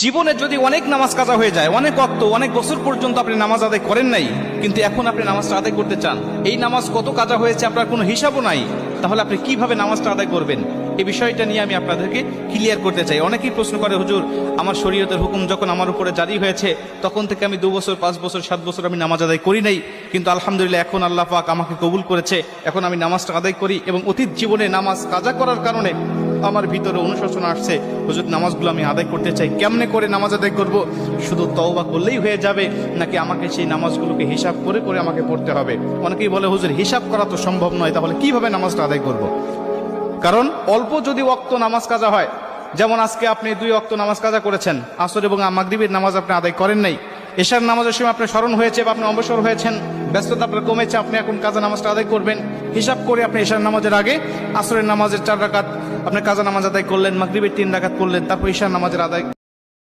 জীবনে যদি অনেক নামাজ কাজা হয়ে যায়, অনেক ওয়াক্ত, অনেক বছর পর্যন্ত আপনি নামাজ আদায় করেন নাই, কিন্তু এখন আপনি নামাজটা আদায় করতে চান, এই নামাজ কত কাজা হয়েছে আপনার কোনো হিসাবও নাই, তাহলে আপনি কিভাবে নামাজটা আদায় করবেন? এই বিষয়টা নিয়ে আমি আপনাদেরকে ক্লিয়ার করতে চাই। অনেকেই প্রশ্ন করে, হুজুর আমার শরীয়তের হুকুম যখন আমার উপরে জারি হয়েছে তখন থেকে আমি 2 বছর 5 বছর 7 বছর আমি নামাজ আদায় করি নাই, কিন্তু আলহামদুলিল্লাহ এখন আল্লাহ পাক আমাকে কবুল করেছে, এখন আমি নামাজটা আদায় করি এবং অতীত জীবনে নামাজ কাজা করার কারণে আমার ভিতরে অনুশোচনা আসছে, হুজুর নামাজগুলো আমি আদায় করতে চাই, কেমনে করে নামাজ আদায় করব? শুধু তওবা করলেই হয়ে যাবে নাকি আমাকে সেই নামাজগুলোকে হিসাব করে করে আমাকে পড়তে হবে? অনেকেই বলে, হুজুর হিসাব করা তো সম্ভব নয়, তাহলে কিভাবে নামাজটা আদায় করব? কারণ অল্প যদি ওয়াক্ত নামাজ কাজা হয়, যেমন আজকে আপনি 2 ওয়াক্ত নামাজ কাজা করেছেন, আসর এবং মাগরিবের নামাজ আপনি আদায় করেন নাই, এশার নামাজের সময় আপনার স্মরণ হয়েছে বা আপনি অবসর হয়েছেন, ব্যস্ততা আপনার কমেছে, আপনি এখন কাজা নামাজটা আদায় করবেন, হিসাব করে আপনি এশার নামাজের আগে আসরের নামাজের 4 রাকাত আপনি কাজা নামাজ আদায় করলেন, মাগরিবের 3 রাকাত করলেন, তারপর এশার নামাজের আদায়